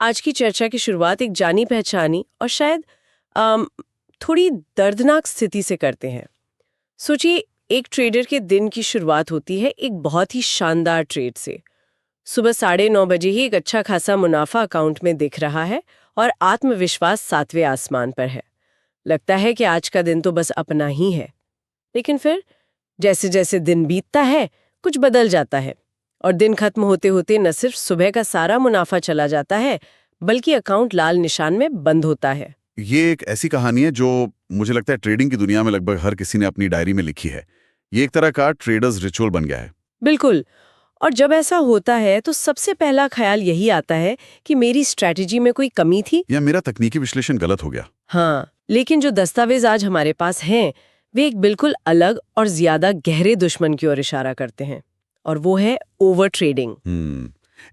आज की चर्चा की शुरुआत एक जानी पहचानी और शायद अम, थोड़ी दर्दनाक स्थिति से करते हैं। सोचिए, एक ट्रेडर के दिन की शुरुआत होती है एक बहुत ही शानदार ट्रेड से। सुबह 9:30 बजे ही एक अच्छा खासा मुनाफा अकाउंट में दिख रहा है और आत्मविश्वास 7वें आसमान पर है। लगता है कि आज का दिन तो बस अपना ही है। लेकिन फिर जैसे जैसे दिन बीतता है कुछ बदल जाता है और दिन खत्म होते होते न सिर्फ सुबह का सारा मुनाफा चला जाता है बल्कि अकाउंट लाल निशान में बंद होता है। ये एक ऐसी कहानी है जो मुझे लगता है ट्रेडिंग की दुनिया में लगभग हर किसी ने अपनी डायरी में लिखी है। ये एक तरह का ट्रेडर्स रिचुअल बन गया है। बिल्कुल। और जब ऐसा होता है तो सबसे पहला ख्याल यही आता है कि मेरी स्ट्रैटेजी में कोई कमी थी या मेरा तकनीकी विश्लेषण गलत हो गया। हाँ, लेकिन जो दस्तावेज आज हमारे पास हैं वे एक बिल्कुल अलग और ज्यादा गहरे दुश्मन की ओर इशारा करते हैं, और वो है ओवर ट्रेडिंग।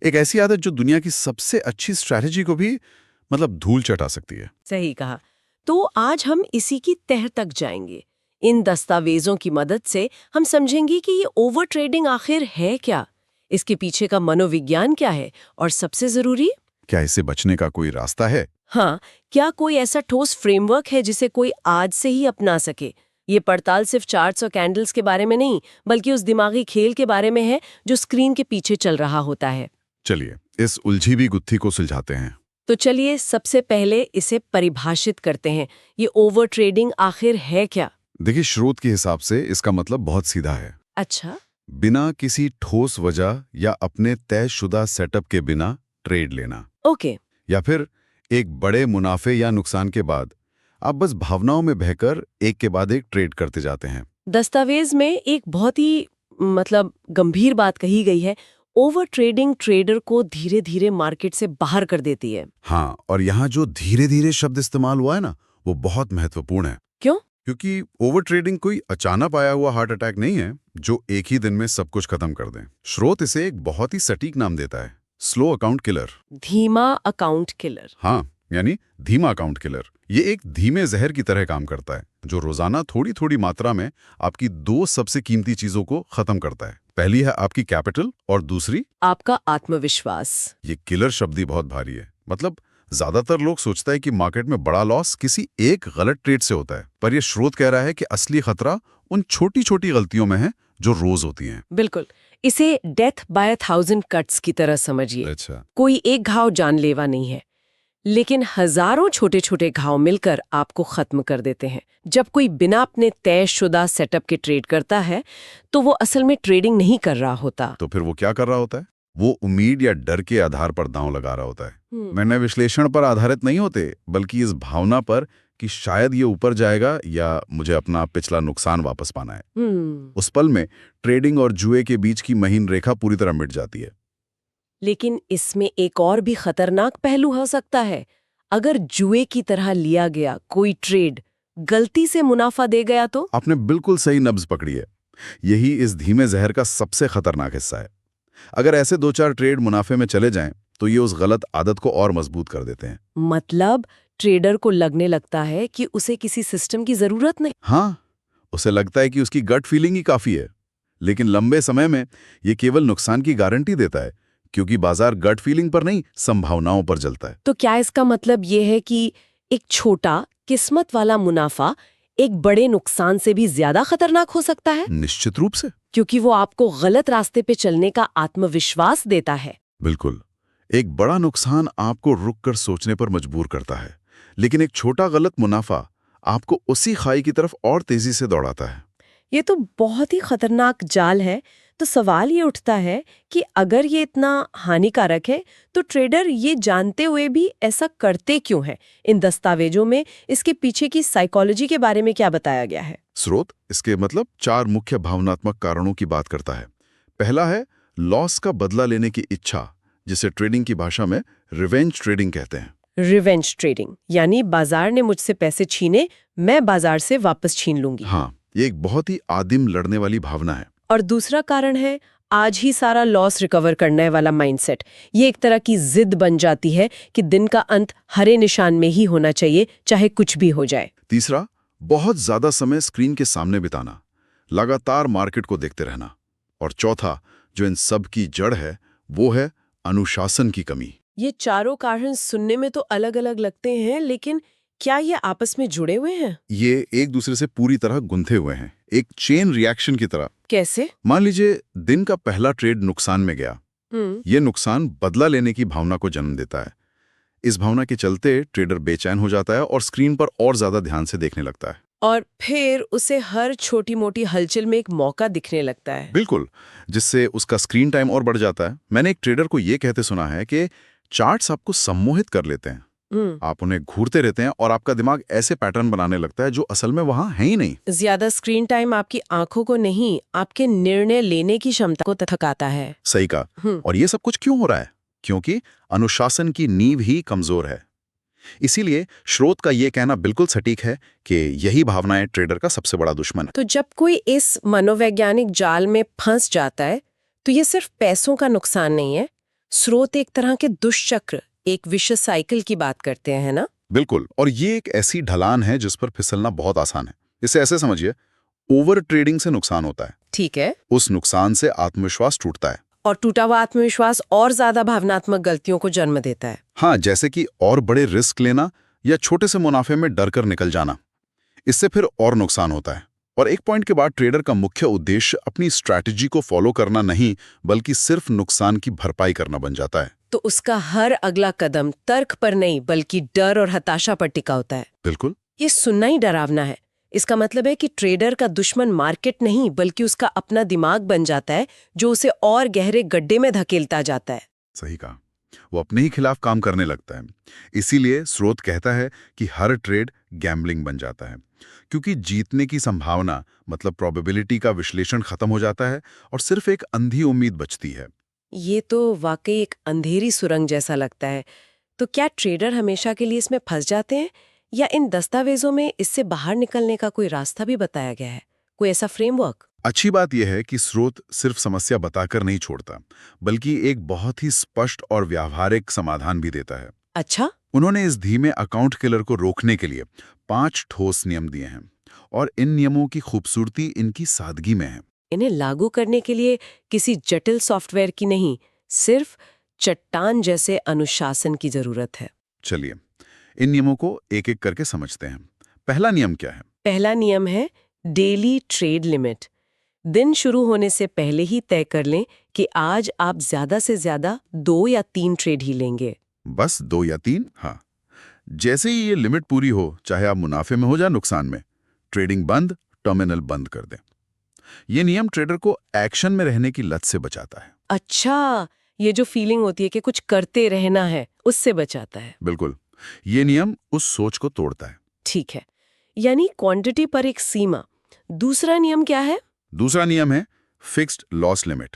एक ऐसी आदत जो दुनिया की सबसे अच्छी स्ट्रैटेजी को भी धूल चटा सकती है। सही कहा। तो आज हम इसी की तह तक जाएंगे। इन दस्तावेजों की मदद से हम समझेंगे कि ये ओवर ट्रेडिंग आखिर है क्या, इसके पीछे का मनोविज्ञान क्या है, और सबसे जरूरी, क्या इससे बचने का कोई रास्ता है? हाँ, क्या कोई ऐसा ठोस फ्रेमवर्क है जिसे कोई आज से ही अपना सके। ये पड़ताल सिर्फ चार्ट्स और कैंडल्स के बारे में नहीं बल्कि उस दिमागी खेल के बारे में है जो स्क्रीन के पीछे चल रहा होता है। चलिए इस उलझी हुई गुत्थी को सुलझाते हैं। तो चलिए सबसे पहले इसे परिभाषित करते हैं। ये ओवर ट्रेडिंग आखिर है क्या? देखिए, स्रोत के हिसाब से इसका मतलब बहुत सीधा है। अच्छा। बिना किसी ठोस वजह या अपने तयशुदा सेटअप के बिना ट्रेड लेना। ओके। या फिर एक बड़े मुनाफे या नुकसान के बाद आप बस भावनाओं में बहकर एक के बाद एक ट्रेड करते जाते हैं। दस्तावेज में एक बहुत ही गंभीर बात कही गई है। ओवर ट्रेडिंग ट्रेडर को धीरे धीरे मार्केट से बाहर कर देती है। हाँ, और यहाँ जो धीरे धीरे शब्द इस्तेमाल हुआ है ना, वो बहुत महत्वपूर्ण है। क्यों? क्योंकि ओवर ट्रेडिंग कोई अचानक आया हुआ हार्ट अटैक नहीं है जो एक ही दिन में सब कुछ खत्म कर दें। स्रोत इसे एक बहुत ही सटीक नाम देता है, स्लो अकाउंट किलर। धीमा अकाउंट किलर। हाँ, यानी धीमा अकाउंट किलर। ये एक धीमे जहर की तरह काम करता है जो रोजाना थोड़ी थोड़ी मात्रा में आपकी दो सबसे कीमती चीजों को खत्म करता है। पहली है आपकी कैपिटल और दूसरी आपका आत्मविश्वास। ये किलर शब्द ही बहुत भारी है। ज्यादातर लोग सोचता है कि मार्केट में बड़ा लॉस किसी एक गलत ट्रेड से होता है, पर यह स्रोत कह रहा है कि असली खतरा उन छोटी छोटी गलतियों में है जो रोज होती हैं। बिल्कुल। इसे डेथ बाय 1000 कट्स की तरह समझिए। अच्छा। कोई एक घाव जानलेवा नहीं है, लेकिन हजारों छोटे छोटे घाव मिलकर आपको खत्म कर देते हैं। जब कोई बिना अपने तयशुदा सेटअप के ट्रेड करता है तो वो असल में ट्रेडिंग नहीं कर रहा होता। तो फिर वो क्या कर रहा होता है? वो उम्मीद या डर के आधार पर दांव लगा रहा होता है। मैंने विश्लेषण पर आधारित नहीं होते, बल्कि इस भावना पर कि शायद ये ऊपर जाएगा या मुझे अपना पिछला नुकसान वापस पाना है। उस पल में ट्रेडिंग और जुए के बीच की महीन रेखा पूरी तरह मिट जाती है। लेकिन इसमें एक और भी खतरनाक पहलू हो सकता है। अगर जुए की तरह लिया गया कोई ट्रेड गलती से मुनाफा दे गया तो? आपने बिल्कुल सही नब्ज पकड़ी है। यही इस धीमे जहर का सबसे खतरनाक हिस्सा है। अगर ऐसे 2-4 ट्रेड मुनाफे में चले जाएं, तो ये उस गलत आदत को और मजबूत कर देते हैं। मतलब ट्रेडर को लगने लगता है कि उसे किसी सिस्टम की जरूरत नहीं। हाँ, उसे लगता है कि उसकी गट फीलिंग ही काफी है। लेकिन लंबे समय में ये केवल नुकसान की गारंटी देता है, क्योंकि बाजार गट फीलिंग पर नहीं, संभावनाओं पर चलता है। तो क्या इसका मतलब ये है कि एक छोटा किस्मत वाला मुनाफा एक बड़े नुकसान से भी ज्यादा खतरनाक हो सकता है? निश्चित रूप से, क्योंकि वो आपको गलत रास्ते पे चलने का आत्मविश्वास देता है। बिल्कुल। एक बड़ा नुकसान आपको रुककर सोचने पर मजबूर करता है, लेकिन एक छोटा गलत मुनाफा आपको उसी खाई की तरफ और तेजी से दौड़ाता है। ये तो बहुत ही खतरनाक जाल है। तो सवाल ये उठता है कि अगर ये इतना हानिकारक है तो ट्रेडर ये जानते हुए भी ऐसा करते क्यों हैं? इन दस्तावेजों में इसके पीछे की साइकोलॉजी के बारे में क्या बताया गया है? स्रोत इसके 4 मुख्य भावनात्मक कारणों की बात करता है। पहला है लॉस का बदला लेने की इच्छा, जिसे ट्रेडिंग की भाषा में रिवेंज ट्रेडिंग कहते हैं। रिवेंज ट्रेडिंग यानी बाजार ने मुझसे पैसे छीने, मैं बाजार से वापस छीन लूंगी। हाँ, ये एक बहुत ही आदिम लड़ने वाली भावना है। और दूसरा कारण है आज ही सारा लॉस रिकवर करने वाला माइंडसेट। ये एक तरह की जिद बन जाती है कि दिन का अंत हरे निशान में ही होना चाहिए, चाहे कुछ भी हो जाए। तीसरा, बहुत ज्यादा समय स्क्रीन के सामने बिताना, लगातार मार्केट को देखते रहना। और चौथा, जो इन सब की जड़ है, वो है अनुशासन की कमी। ये चारों कारण सुनने में तो अलग अलग लगते हैं, लेकिन क्या ये आपस में जुड़े हुए हैं? ये एक दूसरे से पूरी तरह गुंथे हुए हैं, एक चेन रिएक्शन की तरह। कैसे? मान लीजिए दिन का पहला ट्रेड नुकसान में गया। ये नुकसान बदला लेने की भावना को जन्म देता है। इस भावना के चलते ट्रेडर बेचैन हो जाता है और स्क्रीन पर और ज्यादा ध्यान से देखने लगता है। और फिर उसे हर छोटी मोटी हलचल में एक मौका दिखने लगता है। बिल्कुल, जिससे उसका स्क्रीन टाइम और बढ़ जाता है। मैंने एक ट्रेडर को ये कहते सुना है कि चार्ट्स आपको सम्मोहित कर लेते हैं। आप उन्हें घूरते रहते हैं और आपका दिमाग ऐसे पैटर्न बनाने लगता है जो असल में वहां है ही नहीं। ज्यादा स्क्रीन टाइम आपकी आंखों को नहीं, आपके निर्णय लेने की क्षमता को थकाता है। सही कहा। और ये सब कुछ क्यों हो रहा है? क्योंकि अनुशासन की नींव ही कमजोर है। इसीलिए स्रोत का ये कहना बिल्कुल सटीक है कि यही भावनाएं ट्रेडर का सबसे बड़ा दुश्मन है। तो जब कोई इस मनोवैज्ञानिक जाल में फंस जाता है, तो ये सिर्फ पैसों का नुकसान नहीं है। स्रोत एक तरह के दुष्चक्र, एक विशेष साइकिल की बात करते हैं ना? बिल्कुल, और ये एक ऐसी ढलान है जिस पर फिसलना बहुत आसान है। इसे ऐसे समझिए, ओवर ट्रेडिंग से नुकसान होता है। ठीक है। उस नुकसान से आत्मविश्वास टूटता है। और टूटा हुआ आत्मविश्वास और ज्यादा भावनात्मक गलतियों को जन्म देता है। हाँ, जैसे कि और बड़े रिस्क लेना या छोटे से मुनाफे में डर कर निकल जाना। इससे फिर और नुकसान होता है। और एक पॉइंट के बाद ट्रेडर का मुख्य उद्देश्य अपनी स्ट्रैटेजी को फॉलो करना नहीं, बल्कि सिर्फ नुकसान की भरपाई करना बन जाता है। तो उसका हर अगला कदम तर्क पर नहीं, बल्कि डर और हताशा पर टिका होता है। बिल्कुल। ये सुनना ही डरावना है। इसका मतलब है कि ट्रेडर का दुश्मन मार्केट नहीं, बल्कि उसका अपना दिमाग बन जाता है, जो उसे और गहरे गड्ढे में धकेलता जाता है। सही कहा। वो अपने ही खिलाफ काम करने लगता है। इसीलिए स्रोत कहता है कि हर ट्रेड गैम्बलिंग बन जाता है, क्योंकि जीतने की संभावना मतलब प्रोबेबिलिटी का विश्लेषण खत्म हो जाता है और सिर्फ एक अंधी उम्मीद बचती है। ये तो वाकई एक अंधेरी सुरंग जैसा लगता है। तो क्या ट्रेडर हमेशा के लिए इसमें फंस जाते हैं, या इन दस्तावेजों में इससे बाहर निकलने का कोई रास्ता भी बताया गया है, कोई ऐसा फ्रेमवर्क? अच्छी बात यह है कि स्रोत सिर्फ समस्या बताकर नहीं छोड़ता, बल्कि एक बहुत ही स्पष्ट और व्यावहारिक समाधान भी देता है। अच्छा। उन्होंने इस धीमे अकाउंट किलर को रोकने के लिए 5 ठोस नियम दिए हैं, और इन नियमों की खूबसूरती इनकी सादगी में है। इन्हें लागू करने के लिए किसी जटिल सॉफ्टवेयर की नहीं, सिर्फ चट्टान जैसे अनुशासन की जरूरत है। चलिए, इन नियमों को एक एक करके समझते हैं। पहला नियम क्या है? पहला नियम है डेली ट्रेड लिमिट। दिन शुरू होने से पहले ही तय कर लें कि आज आप ज्यादा से ज्यादा 2 या 3 ट्रेड ही लेंगे। बस 2 या 3? हाँ। जैसे ही ये लिमिट पूरी हो, चाहे आप मुनाफे में हो या नुकसान में, ट्रेडिंग बंद, टर्मिनल बंद कर दें। ये नियम ट्रेडर को एक्शन में रहने की लत से बचाता है। अच्छा, ये जो फीलिंग होती है कि कुछ करते रहना है, उससे बचाता है। बिल्कुल। ये नियम उस सोच को तोड़ता है। ठीक है, यानी क्वांटिटी पर एक सीमा। दूसरा नियम क्या है? दूसरा नियम है फिक्स्ड लॉस लिमिट।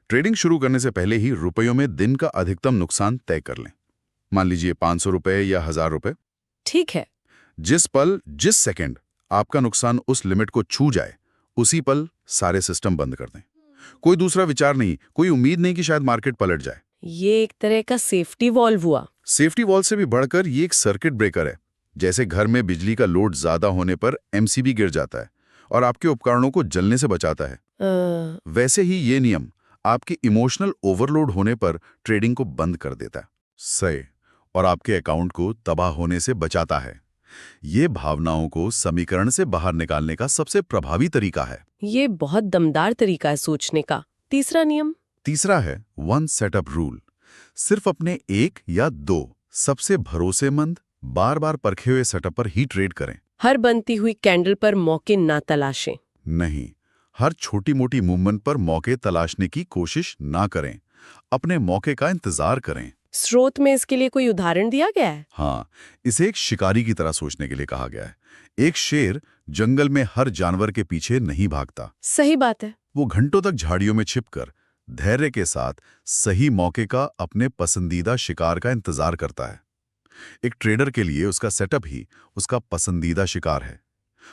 ट्रेडिंग शुरू करने से पहले ही रुपयों में दिन का अधिकतम नुकसान तय कर लें। मान लीजिए 500 रुपए या 1000 रुपए। ठीक है। जिस पल, जिस सेकंड आपका नुकसान उस लिमिट को छू जाए, उसी पल सारे सिस्टम बंद कर दें। कोई दूसरा विचार नहीं, कोई उम्मीद नहीं कि शायद मार्केट पलट जाए। ये एक तरह का सेफ्टी वॉल्व हुआ। सेफ्टी वॉल से भी बढ़कर ये एक सर्किट ब्रेकर है। जैसे घर में बिजली का लोड ज्यादा होने पर एमसीबी गिर जाता है और आपके उपकरणों को जलने से बचाता है, वैसे ही ये नियम आपके इमोशनल ओवरलोड होने पर ट्रेडिंग को बंद कर देता है सही, और आपके अकाउंट को तबाह होने से बचाता है। ये भावनाओं को समीकरण से बाहर निकालने का सबसे प्रभावी तरीका है। ये बहुत दमदार तरीका है सोचने का। तीसरा नियम? तीसरा है वन सेटअप रूल। सिर्फ अपने 1 या 2 सबसे भरोसेमंद, बार बार परखे हुए सेटअप पर ही ट्रेड करें। हर बनती हुई कैंडल पर मौके ना तलाशें। नहीं, हर छोटी मोटी मूवमेंट पर मौके तलाशने की कोशिश ना करें। अपने मौके का इंतजार करें। स्रोत में इसके लिए कोई उदाहरण दिया गया है? हाँ, इसे एक शिकारी की तरह सोचने के लिए कहा गया है। एक शेर जंगल में हर जानवर के पीछे नहीं भागता। सही बात है। वो घंटों तक झाड़ियों में छिपकर धैर्य के साथ सही मौके का, अपने पसंदीदा शिकार का इंतजार करता है। एक ट्रेडर के लिए उसका सेटअप ही उसका पसंदीदा शिकार है।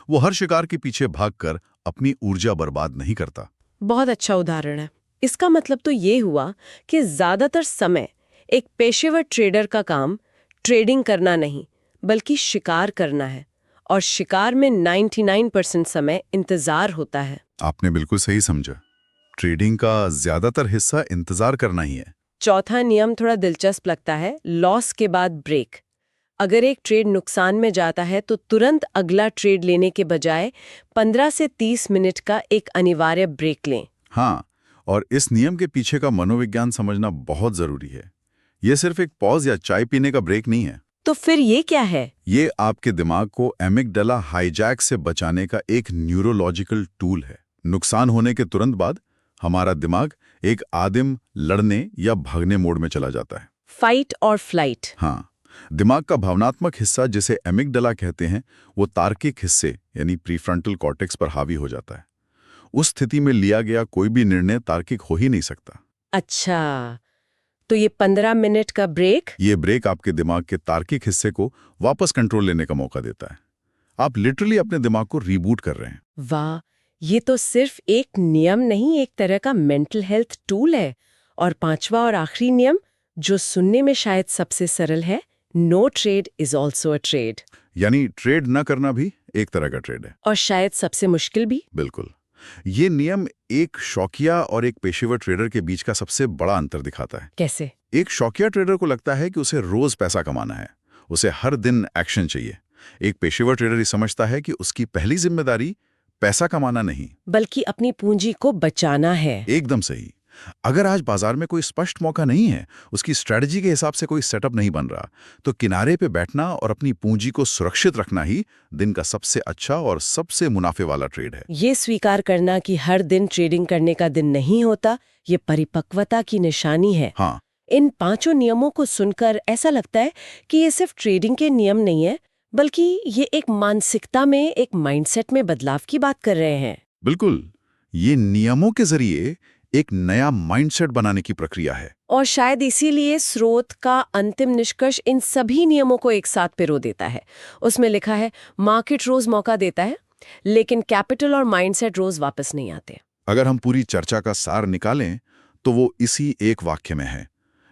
वो हर शिकार के पीछे भागकर अपनी ऊर्जा बर्बाद नहीं करता। बहुत अच्छा उदाहरण है। इसका मतलब तो ये हुआ कि ज्यादातर समय एक पेशेवर ट्रेडर का काम ट्रेडिंग करना नहीं, बल्कि शिकार करना है, और शिकार में 99% समय इंतजार होता है। आपने बिल्कुल सही समझा। ट्रेडिंग का ज्यादातर हिस्सा इंतजार करना ही है। चौथा नियम थोड़ा दिलचस्प लगता है, लॉस के बाद ब्रेक। अगर एक ट्रेड नुकसान में जाता है तो तुरंत अगला ट्रेड लेने के बजाय 15 से 30 मिनट का एक अनिवार्य ब्रेक लें। हाँ, और इस नियम के पीछे का मनोविज्ञान समझना बहुत जरूरी है। ये सिर्फ एक पॉज या चाय पीने का ब्रेक नहीं है। तो फिर ये क्या है? ये आपके दिमाग को एमिगडाला हाईजैक से बचाने का एक न्यूरोलॉजिकल टूल है। नुकसान होने के तुरंत बाद हमारा दिमाग एक आदिम लड़ने या भागने मोड में चला जाता है। फाइट और फ्लाइट। हाँ, दिमाग का भावनात्मक हिस्सा जिसे एमिगडाला कहते हैं, वो तार्किक हिस्से यानी प्रीफ्रंटल कॉर्टेक्स पर हावी हो जाता है। उस स्थिति में लिया गया कोई भी निर्णय तार्किक हो ही नहीं सकता। अच्छा, तो ये 15 मिनट का ब्रेक? ये ब्रेक आपके दिमाग के तार्किक हिस्से को वापस कंट्रोल लेने का मौका देता है। आप लिटरली अपने दिमाग को रीबूट कर रहे हैं। वाह, ये तो सिर्फ एक नियम नहीं, एक तरह का मेंटल हेल्थ टूल है। और पांचवा और आखिरी नियम, जो सुनने में शायद सबसे सरल है, no trade is also a trade. यानी ट्रेड न करना भी एक तरह का ट्रेड है। और शायद सबसे मुश्किल भी। बिल्कुल। ये नियम एक शौकिया और एक पेशेवर ट्रेडर के बीच का सबसे बड़ा अंतर दिखाता है। कैसे? एक शौकिया ट्रेडर को लगता है कि उसे रोज पैसा कमाना है, उसे हर दिन एक्शन चाहिए। एक पेशेवर ट्रेडर ये समझता है कि उसकी पहली जिम्मेदारी पैसा कमाना नहीं, बल्कि अपनी पूंजी को बचाना है। एकदम सही। अगर आज बाजार में कोई स्पष्ट मौका नहीं है, उसकी स्ट्रेटजी के हिसाब से कोई सेटअप नहीं बन रहा, तो किनारे पे बैठना और अपनी पूंजी को सुरक्षित रखना ही दिन का सबसे अच्छा और सबसे मुनाफे वाला ट्रेड है। ये स्वीकार करना कि हर दिन ट्रेडिंग करने का दिन नहीं होता, ये परिपक्वता की निशानी है। हाँ, इन पांचों नियमों को सुनकर ऐसा लगता है कि ये सिर्फ ट्रेडिंग के नियम नहीं है, बल्कि ये एक मानसिकता में, एक माइंडसेट में बदलाव की बात कर रहे हैं। बिल्कुल। ये नियमों के जरिए एक नया माइंडसेट बनाने की प्रक्रिया है। और शायद इसीलिए स्रोत का अंतिम निष्कर्ष इन सभी नियमों को एक साथ पिरो देता है। उसमें लिखा है, मार्केट रोज मौका देता है, लेकिन कैपिटल और माइंडसेट रोज वापस नहीं आते। अगर हम पूरी चर्चा का सार निकालें तो वो इसी एक वाक्य में है।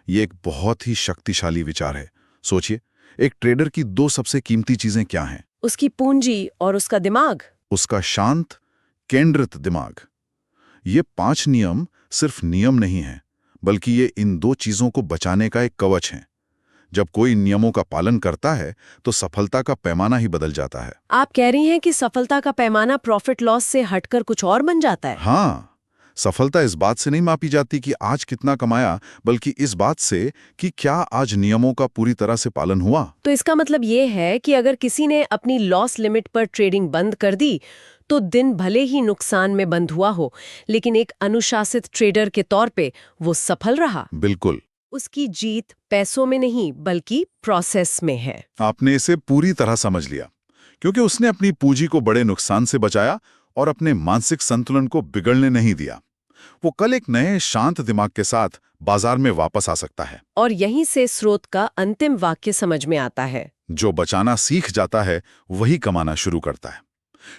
ये एक बहुत ही शक्तिशाली विचार है। सोचिए, एक ट्रेडर की दो सबसे कीमती चीजें क्या हैं? उसकी पूंजी और उसका दिमाग। उसका शांत, केंद्रित दिमाग। ये 5 नियम सिर्फ नियम नहीं हैं, बल्कि ये इन दो चीजों को बचाने का एक कवच है। जब कोई नियमों का पालन करता है तो सफलता का पैमाना ही बदल जाता है। आप कह रही हैं कि सफलता का पैमाना प्रॉफिट लॉस से हटकर कुछ और बन जाता है? हाँ, सफलता इस बात से नहीं मापी जाती कि आज कितना कमाया, बल्कि इस बात से कि क्या आज नियमों का पूरी तरह से पालन हुआ। तो इसका मतलब ये है कि अगर किसी ने अपनी लॉस लिमिट पर ट्रेडिंग बंद कर दी, तो दिन भले ही नुकसान में बंद हुआ हो, लेकिन एक अनुशासित ट्रेडर के तौर पे वो सफल रहा। बिल्कुल। उसकी जीत पैसों में नहीं, बल्कि प्रोसेस में है। आपने इसे पूरी तरह समझ लिया, क्योंकि उसने अपनी पूंजी को बड़े नुकसान से बचाया और अपने मानसिक संतुलन को बिगड़ने नहीं दिया। वो कल एक नए शांत दिमाग के साथ बाजार में वापस आ सकता है। और यहीं से स्रोत का अंतिम वाक्य समझ में आता है, जो बचाना सीख जाता है वही कमाना शुरू करता है।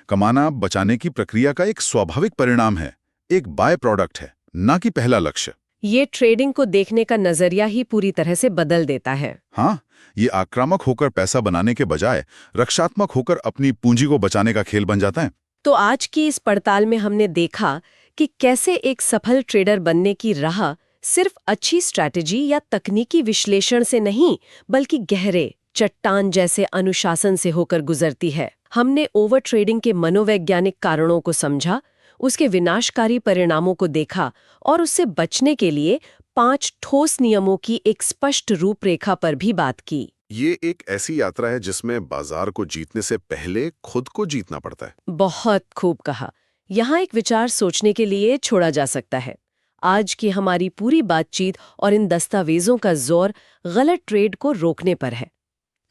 कमाना बचाने की प्रक्रिया का एक स्वाभाविक परिणाम है, एक बाय प्रोडक्ट है, ना कि पहला लक्ष्य। ये ट्रेडिंग को देखने का नजरिया ही पूरी तरह से बदल देता है। हाँ, ये आक्रामक होकर पैसा बनाने के बजाय रक्षात्मक होकर अपनी पूंजी को बचाने का खेल बन जाता है। तो आज की इस पड़ताल में हमने देखा कि कैसे एक सफल ट्रेडर बनने की राह सिर्फ अच्छी स्ट्रैटेजी या तकनीकी विश्लेषण से नहीं, बल्कि गहरे चट्टान जैसे अनुशासन से होकर गुजरती है। हमने ओवर ट्रेडिंग के मनोवैज्ञानिक कारणों को समझा, उसके विनाशकारी परिणामों को देखा और उससे बचने के लिए 5 ठोस नियमों की एक स्पष्ट रूपरेखा पर भी बात की। ये एक ऐसी यात्रा है जिसमें बाजार को जीतने से पहले खुद को जीतना पड़ता है। बहुत खूब कहा। यहाँ एक विचार सोचने के लिए छोड़ा जा सकता है। आज की हमारी पूरी बातचीत और इन दस्तावेजों का जोर गलत ट्रेड को रोकने पर है।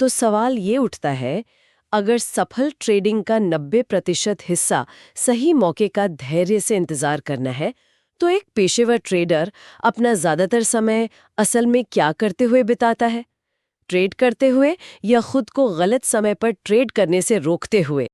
तो सवाल ये उठता है, अगर सफल ट्रेडिंग का 90% हिस्सा सही मौके का धैर्य से इंतजार करना है, तो एक पेशेवर ट्रेडर अपना ज्यादातर समय असल में क्या करते हुए बिताता है? ट्रेड करते हुए या खुद को गलत समय पर ट्रेड करने से रोकते हुए?